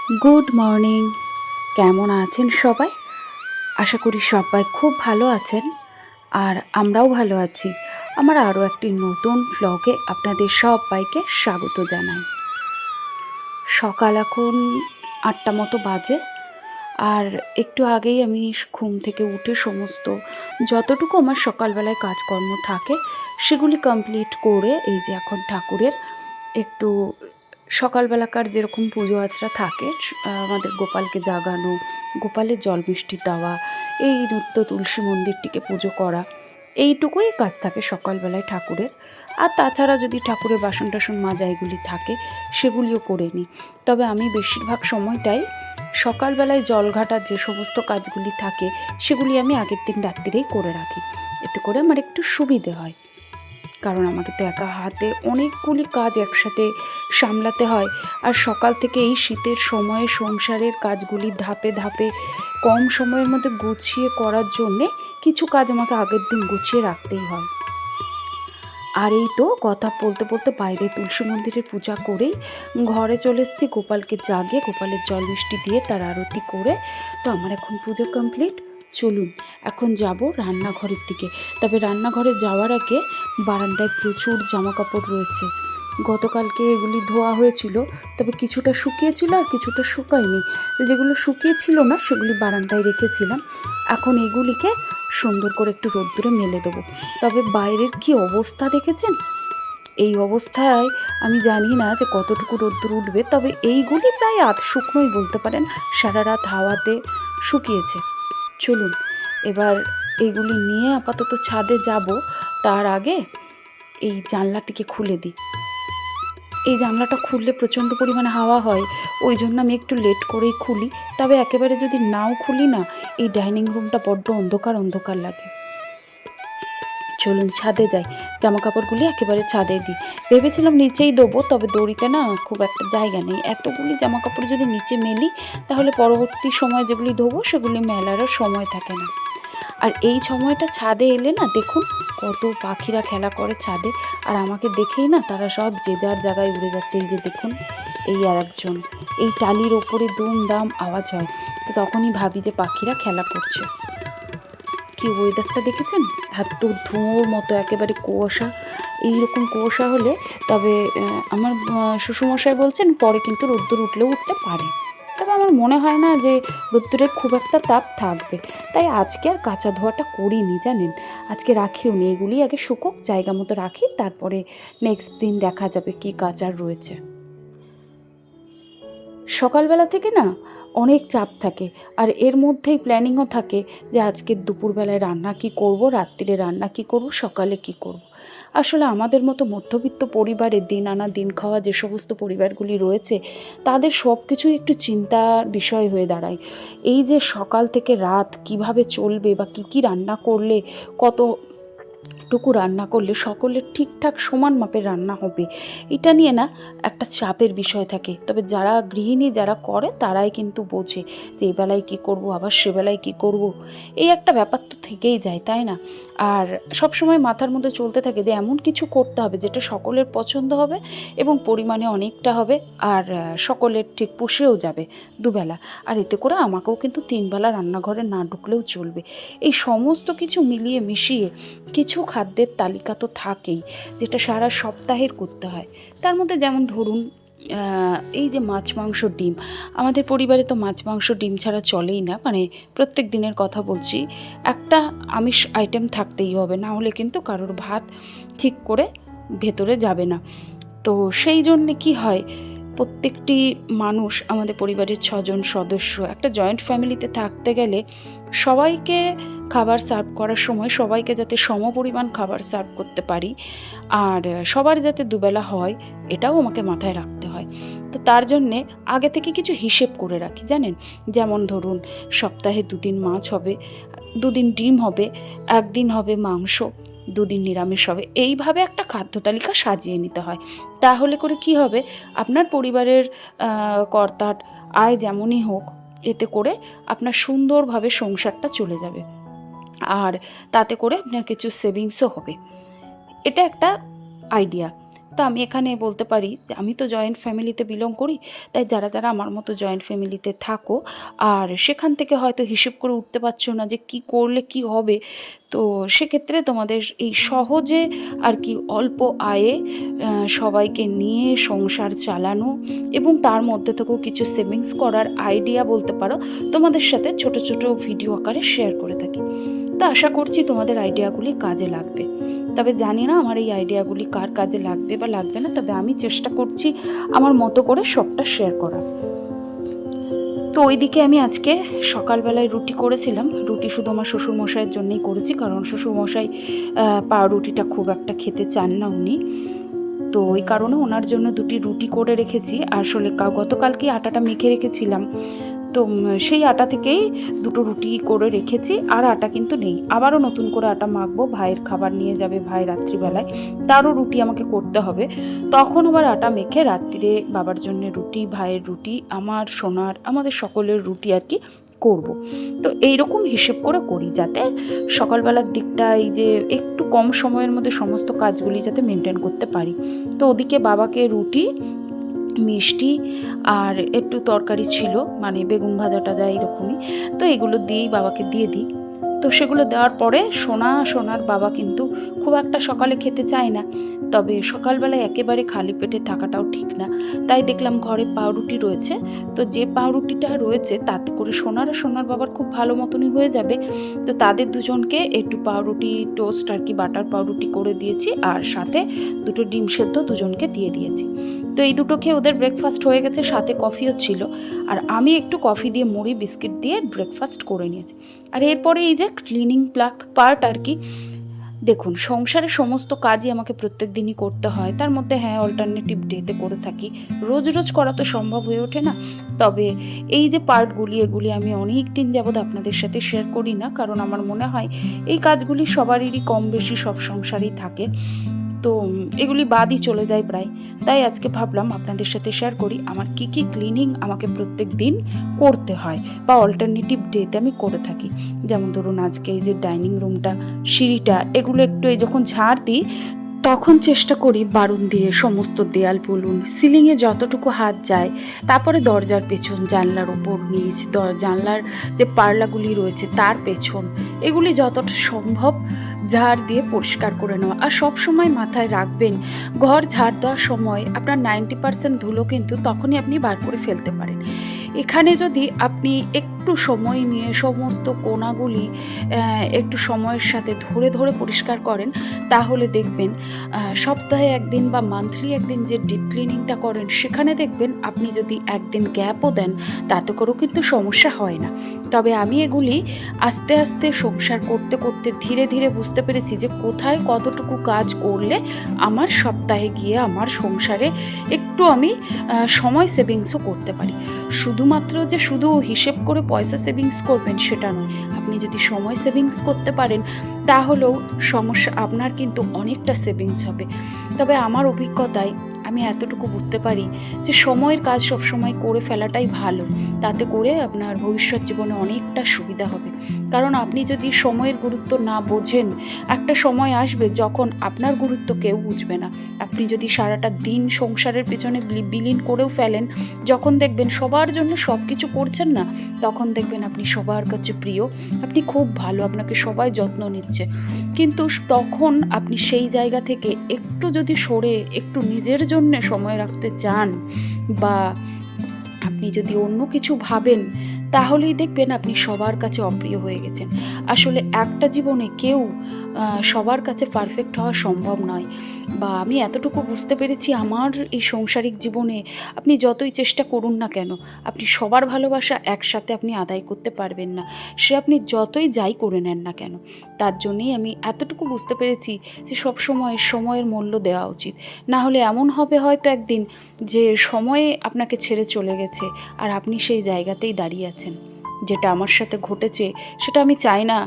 Good morning. কেমন আছেন সবাই? আশা করি সবাই খুব ভালো আছেন, আর আমরাও ভালো আছি। আমার আরও একটি নতুন ব্লগে আপনাদের সবাইকে স্বাগত জানাই। সকাল এখন 8টা মতো বাজে, আর একটু আগেই আমি ঘুম থেকে উঠে সমস্ত যতটুকু আমার সকালবেলায় কাজকর্ম থাকে সেগুলি কমপ্লিট করে এই যে এখন ঠাকুরের একটু সকালবেলাকার যেরকম পুজো আচরা থাকে, আমাদের গোপালকে জাগানো, গোপালের জল মিষ্টি দেওয়া, এই নিত্য তুলসী মন্দিরটিকে পুজো করা, এইটুকুই কাজ থাকে সকালবেলায় ঠাকুরের। আর তাছাড়া যদি ঠাকুরের বাসন টাসন মাজা এগুলি থাকে সেগুলিও করে নিই। তবে আমি বেশিরভাগ সময়টাই সকালবেলায় জল ঘাটার যে সমস্ত কাজগুলি থাকে সেগুলি আমি আগের দিন রাত্রিরেই করে রাখি। এতে করে আমার একটু সুবিধে হয়, কারণ আমাকে তো একা হাতে অনেকগুলি কাজ একসাথে সামলাতে হয়। আর সকাল থেকে এই শীতের সময়ে সংসারের কাজগুলি ধাপে ধাপে কম সময়ের মধ্যে গুছিয়ে করার জন্যে কিছু কাজ আমাকে আগের দিন গুছিয়ে রাখতেই হয়। আর এই তো কথা বলতে বলতে বাইরে তুলসী মন্দিরের পূজা করেই ঘরে চলে এসেছি। গোপালকে জাগে গোপালের জল মিষ্টি দিয়ে তার আরতি করে তো আমার এখন পুজো কমপ্লিট। চলুন এখন যাব রান্নাঘরের দিকে। তবে রান্নাঘরে যাওয়ার আগে বারান্দায় প্রচুর জামা কাপড় রয়েছে। গতকালকে এগুলি ধোয়া হয়েছিল, তবে কিছুটা শুকিয়েছিল আর কিছুটা শুকায়নি। যেগুলো শুকিয়েছিল না সেগুলি বারান্দায় রেখেছিলাম। এখন এগুলিকে সুন্দর করে একটু রোদ্দুরে মেলে দেবো। তবে বাইরের কি অবস্থা দেখেছেন? এই অবস্থায় আমি জানি না যে কতটুকু রোদ্দুর উঠবে, তবে এইগুলি প্রায় আধ শুকনোই বলতে পারেন, সারা রাত হাওয়াতে শুকিয়েছে। চলুন এবার এইগুলি নিয়ে আপাতত ছাদে যাব। তার আগে এই জানলাটিকে খুলে দিই। এই জানলাটা খুললে প্রচণ্ড পরিমাণে হাওয়া হয়, ওই জন্য আমি একটু লেট করেই খুলি। তবে একেবারে যদি নাও খুলি না, এই ডাইনিং রুমটা বড্ড অন্ধকার অন্ধকার লাগে। চলুন ছাদে যাই, জামা কাপড়গুলি একেবারে ছাদে দিই। ভেবেছিলাম নিচেই দেবো, তবে দড়িতে না খুব একটা জায়গা নেই। এতগুলি জামা কাপড় যদি নিচে মেলি তাহলে পরবর্তী সময় যেগুলি ধোবো সেগুলি মেলারও সময় থাকে না। আর এই সময়টা ছাদে এলে না দেখুন কত পাখিরা খেলা করে ছাদে, আর আমাকে দেখেই না তারা সব যে যার জায়গায় উড়ে যাচ্ছে। এই যে দেখুন, এই আর একজন, এই টালির ওপরে দুম দাম আওয়াজ হয়, তো তখনই ভাবি যে পাখিরা খেলা করছে। কি ওয়েদারটা দেখেছেন? এত ধোঁয়ার মতো একেবারে কুয়াশা। এইরকম কুয়াশা হলে তবে আমার শ্বশুরমশাই বলছেন পরে কিন্তু রোদ্দুর উঠলেও উঠতে পারে। তবে আমার মনে হয় না যে রোদ্দুরের খুব একটা তাপ থাকবে। তাই আজকে আর কাঁচা ধোয়াটা করিনি জানেন, আজকে রাখিও নি। এগুলি আগে শুকোক, জায়গা মতো রাখি, তারপরে নেক্সট দিন দেখা যাবে কি কাচার রয়েছে। সকালবেলা থেকে না অনেক চাপ থাকে, আর এর মধ্যেই প্ল্যানিংও থাকে যে আজকের দুপুরবেলায় রান্না কি করব, রাত্রিরে রান্না কি করব, সকালে কি করব। আসলে আমাদের মতো মধ্যবিত্ত পরিবারে দিন আনা দিন খাওয়া যে সমস্ত পরিবারগুলি রয়েছে তাদের সব কিছুই একটু চিন্তার বিষয় হয়ে দাঁড়ায়। এই যে সকাল থেকে রাত কিভাবে চলবে বা কী রান্না করলে, কতটুকু রান্না করলে সকলের ঠিকঠাক সমান মাপের রান্না হবে, এটা নিয়ে না একটা চাপের বিষয় থাকে। তবে যারা গৃহিণী যারা করে তারাই কিন্তু বোঝে যে এবেলায় কী করব, আবার সেবেলায় কী করব, এই একটা ব্যাপার তো থেকেই যায়, তাই না? আর সবসময় মাথার মধ্যে চলতে থাকে যে এমন কিছু করতে হবে যেটা সকলের পছন্দ হবে এবং পরিমাণে অনেকটা হবে, আর সকলের ঠিক পুষেও যাবে দুবেলা। আর এতে করে আমাকেও কিন্তু তিনবেলা রান্নাঘরে না ঢুকলেও চলবে। এই সমস্ত কিছু মিলিয়ে মিশিয়ে কিছু খাদ্যের তালিকা তো থাকেই, যেটা সারা সপ্তাহের করতে হয়। তার মধ্যে যেমন ধরুন এই যে মাছ মাংস ডিম, আমাদের পরিবারে তো মাছ মাংস ডিম ছাড়া চলেই না। মানে প্রত্যেক দিনের কথা বলছি, একটা আমিষ আইটেম থাকতেই হবে, না হলে কিন্তু কারোর ভাত ঠিক করে ভেতরে যাবে না। তো সেই জন্যে কি হয়, প্রত্যেকটি মানুষ, আমাদের পরিবারের 6জন সদস্য, একটা জয়েন্ট ফ্যামিলিতে থাকতে গেলে সবাইকে খাবার সার্ভ করার সময় সবাইকে যাতে সমপরিমাণ খাবার সার্ভ করতে পারি, আর সবার যাতে দুবেলা হয়, এটাও আমাকে মাথায় রাখতে হয়। তো তার জন্যে আগে থেকে কিছু হিসেব করে রাখি জানেন। যেমন ধরুন সপ্তাহে 2 দিন মাছ হবে, 2 দিন ডিম হবে, 1 দিন হবে মাংস, 2 দিন নিরামিষ হবে। এইভাবে একটা খাদ্য তালিকা সাজিয়ে নিতে হয়। তাহলে করে কি হবে, আপনার পরিবারের কর্তার আয় যেমনই হোক, এতে করে আপনার সুন্দরভাবে সংসারটা চলে যাবে, আর তাতে করে আপনার কিছু সেভিংসও হবে। এটা একটা আইডিয়া। তো আমি এখানে বলতে পারি যে আমি তো জয়েন্ট ফ্যামিলিতে বিলং করি, তাই যারা যারা আমার মতো জয়েন্ট ফ্যামিলিতে থাকো আর সেখান থেকে হয়তো হিসেব করে উঠতে পারছো না যে কি করলে কি হবে, তো সেক্ষেত্রে তোমাদের এই সহজে আর কি অল্প আয়ে সবাইকে নিয়ে সংসার চালানো এবং তার মধ্যে থেকেও কিছু সেভিংস করার আইডিয়া বলতে পারো তোমাদের সাথে ছোট ছোট ভিডিও আকারে শেয়ার করে থাকি। তো আশা করছি তোমাদের আইডিয়াগুলি কাজে লাগবে। তবে জানি না আমার এই আইডিয়াগুলি কার কাজে লাগবে বা লাগবে না, তবে আমি চেষ্টা করছি আমার মতো করে সবটা শেয়ার করার। তো ওইদিকে আমি আজকে সকালবেলায় রুটি করেছিলাম। রুটি শুধু আমার শ্বশুরমশাইয়ের জন্যই করেছি, কারণ শ্বশুরমশাই পাউরুটিটা খুব একটা খেতে চান না উনি, তো ওই কারণে ওনার জন্য দুটি রুটি করে রেখেছি। আসলে গতকালকে আটাটা মেখে রেখেছিলাম, তো সেই আটা থেকেই দুটো রুটি করে রেখেছি, আর আটা কিন্তু নেই। আবারও নতুন করে আটা মাখবো, ভাইয়ের খাবার নিয়ে যাবে ভাই রাত্রিবেলায়, তারও রুটি আমাকে করতে হবে। তখন আবার আটা মেখে রাত্রিরে বাবার জন্য রুটি, ভাইয়ের রুটি, আমার সোনার, আমাদের সকলের রুটি আর কি করব। তো এইরকম হিসেব করে করি যাতে সকালবেলার দিকটা এই যে একটু কম সময়ের মধ্যে সমস্ত কাজগুলি যাতে মেনটেন করতে পারি। তো ওদিকে বাবাকে রুটি, মিষ্টি আর একটু তরকারি ছিল, মানে বেগুন ভাজা টাজা এরকমই, তো এগুলো দিয়েই বাবাকে দিয়ে দিই। তো সেগুলো দেওয়ার পরে সোনার বাবা কিন্তু খুব একটা সকালে খেতে চায় না, তবে সকালবেলায় একেবারে খালি পেটে থাকাটাও ঠিক না, তাই দেখলাম ঘরে পাউরুটি রয়েছে, তো যে পাউরুটিটা রয়েছে তাতে করে সোনার বাবার খুব ভালো মতনই হয়ে যাবে। তো তাদের দুজনকে একটু পাউরুটি টোস্ট আর কি বাটার পাউরুটি করে দিয়েছি, আর সাথে দুটো ডিম সেদ্ধ দুজনকে দিয়ে দিয়েছি। তো এই দুটো খেয়ে ওদের ব্রেকফাস্ট হয়ে গেছে, সাথে কফিও ছিল, আর আমি একটু কফি দিয়ে মুড়ি বিস্কিট দিয়ে ব্রেকফাস্ট করে নিয়েছি। আর এরপরে এই যে ক্লিনিং পার্ট আর কি, দেখুন সংসারের সমস্ত কাজই আমাকে প্রত্যেক দিনই করতে হয়, তার মধ্যে হ্যাঁ অল্টারনেটিভ ডেতে করে থাকি, রোজ রোজ করা তো সম্ভব হয়ে ওঠে না। তবে এই যে পার্টগুলি এগুলি আমি অনেক দিন যাবৎ আপনাদের সাথে শেয়ার করি না, কারণ আমার মনে হয় এই কাজগুলি সবারই কম বেশি সব সংসারেই থাকে, তো এগুলি বাদই চলে যায় প্রায়। তাই আজকে ভাবলাম আপনাদের সাথে শেয়ার করি আমার কি কি ক্লিনিং আমাকে প্রত্যেক দিন করতে হয় বা অল্টারনেটিভ ডেতে আমি করে থাকি। যেমন ধরুন আজকে এই যে ডাইনিং রুমটা, সিঁড়িটা, এগুলো একটু এই যখন ঝাড় দিই তখন চেষ্টা করি বারুন দিয়ে সমস্ত দেয়াল বলুন, সিলিংয়ে যতটুকু হাত যায়, তারপরে দরজার পেছন, জানলার ওপর নিচ, জানলার যে পাল্লাগুলি রয়েছে তার পেছন, এগুলি যতটা সম্ভব ঝাড় দিয়ে পরিষ্কার করে নেওয়া। আর সব সময় মাথায় রাখবেন ঘর ঝাড় দেওয়ার সময় আপনার 90% ধুলো কিন্তু তখনই আপনি বার করে ফেলতে পারেন। এখানে যদি আপনি একটু সময় নিয়ে সমস্ত কোণাগুলি একটু সময়ের সাথে ধরে ধরে পরিষ্কার করেন, তাহলে দেখবেন সপ্তাহে একদিন বা মান্থলি একদিন যে ডিপ ক্লিনিংটা করেন, সেখানে দেখবেন আপনি যদি একদিন গ্যাপও দেন তাতে করেও কিন্তু সমস্যা হয় না। তবে আমি এগুলি আস্তে আস্তে সংসার করতে করতে ধীরে ধীরে বুঝতে পেরেছি যে কোথায় কতটুকু কাজ করলে আমার সপ্তাহে গিয়ে আমার সংসারে একটু আমি সময় সেভিংসও করতে পারি। শুধুমাত্র যে শুধু হিসেব করে পয়সা সেভিংস করবেন সেটা নয়, আপনি যদি সময় সেভিংস করতে পারেন তাহলেও সমস্যা আপনার কিন্তু অনেকটা সেভিংস হবে। তবে আমার অভিজ্ঞতায় আমি এতটুকু বুঝতে পারি যে সময়ের কাজ সবসময় করে ফেলাটাই ভালো, তাতে করে আপনার ভবিষ্যৎ জীবনে অনেকটা সুবিধা হবে। কারণ আপনি যদি সময়ের গুরুত্ব না বোঝেন, একটা সময় আসবে যখন আপনার গুরুত্ব কেউ বুঝবে না। আপনি যদি সারাটা দিন সংসারের পেছনে বিলীন করেও ফেলেন, যখন দেখবেন সবার জন্য সব কিছু করছেন না, তখন দেখবেন আপনি সবার কাছে প্রিয়, আপনি খুব ভালো, আপনাকে সবাই যত্ন নিচ্ছে। কিন্তু তখন আপনি সেই জায়গা থেকে একটু যদি সরে একটু নিজের জন্য সময় রাখতে চান বা আপনি যদি অন্য কিছু ভাবেন, তাহলেই দেখবেন আপনি সবার কাছে অপ্রিয় হয়ে গেছেন। আসলে একটা জীবনে কেউ সবার কাছে পারফেক্ট হওয়া সম্ভব নয়, বা আমি এতটুকু বুঝতে পেরেছি আমার এই সাংসারিক জীবনে আপনি যতই চেষ্টা করুন না কেন, আপনি সবার ভালোবাসা একসাথে আপনি আদায় করতে পারবেন না, সে আপনি যতই যাই করে নেন না কেন। তার জন্যেই আমি এতটুকু বুঝতে পেরেছি যে সব সময় সময়ের মূল্য দেওয়া উচিত, না হলে এমন হবে হয়তো একদিন যে সময়ে আপনাকে ছেড়ে চলে গেছে আর আপনি সেই জায়গাতেই দাঁড়িয়ে আছেন। যেটা আমার সাথে ঘটেছে সেটা আমি চাই না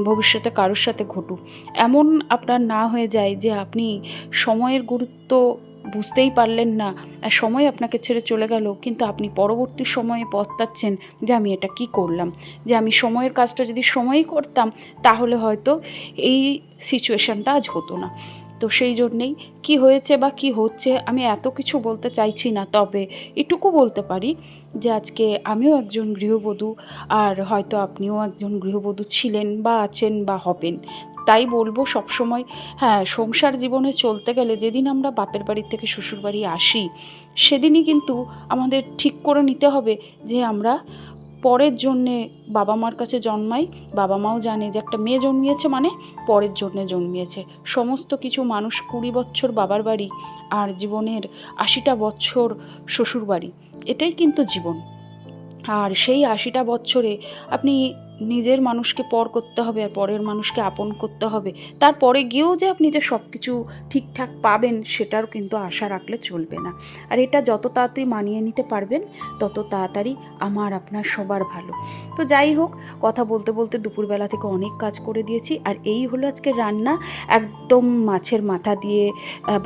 ভবিষ্যতে কারোর সাথে ঘটুক। এমন আপনার না হয়ে যায় যে আপনি সময়ের গুরুত্ব বুঝতেই পারলেন না, আর সময় আপনাকে ছেড়ে চলে গেল, কিন্তু আপনি পরবর্তী সময়ে পস্তাচ্ছেন যে আমি এটা কি করলাম, যে আমি সময়ের কাজটা যদি সময়েই করতাম তাহলে হয়তো এই সিচুয়েশানটা আজ হতো না। তো সেই জন্যেই কি হয়েছে বা কি হচ্ছে আমি এত কিছু বলতে চাইছি না, তবে এটুকু বলতে পারি যে আজকে আমিও একজন গৃহবধূ, আর হয়তো আপনিও একজন গৃহবধূ ছিলেন বা আছেন বা হবেন। তাই বলবো সবসময়, হ্যাঁ, সংসার জীবনে চলতে গেলে যেদিন আমরা বাপের বাড়ির থেকে শ্বশুর বাড়ি আসি, সেদিনই কিন্তু আমাদের ঠিক করে নিতে হবে যে আমরা পরের জন্যে বাবা মার কাছে জন্মাই। বাবা মাও জানে যে একটা মেয়ে জন্মিয়েছে মানে পরের জন্যে জন্মিয়েছে। সমস্ত কিছু মানুষ 20 বছর বাবার বাড়ি আর জীবনের 80টা বছর শ্বশুর বাড়ি, এটাই কিন্তু জীবন। আর সেই 80টা বছরে আপনি নিজের মানুষকে পর করতে হবে আর পরের মানুষকে আপন করতে হবে। তারপরে গিয়েও যে আপনি যে সব কিছু ঠিকঠাক পাবেন সেটারও কিন্তু আশা রাখলে চলবে না। আর এটা যত তাড়াতাড়ি মানিয়ে নিতে পারবেন তত তাড়াতাড়ি আমার আপনার সবার ভালো। তো যাই হোক, কথা বলতে বলতে দুপুরবেলা থেকে অনেক কাজ করে দিয়েছি। আর এই হলো আজকে রান্না, একদম মাছের মাথা দিয়ে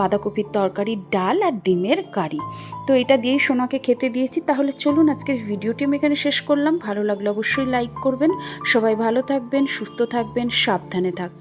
বাঁধাকপির তরকারি, ডাল আর ডিমের কারি। তো এটা দিয়েই সোনাকে খেতে দিয়েছি। তাহলে চলুন আজকের ভিডিওটি আমি এখানে শেষ করলাম। ভালো লাগলে অবশ্যই লাইক করবেন। সবাই ভালো থাকবেন, সুস্থ থাকবেন, সাবধানে থাকবেন।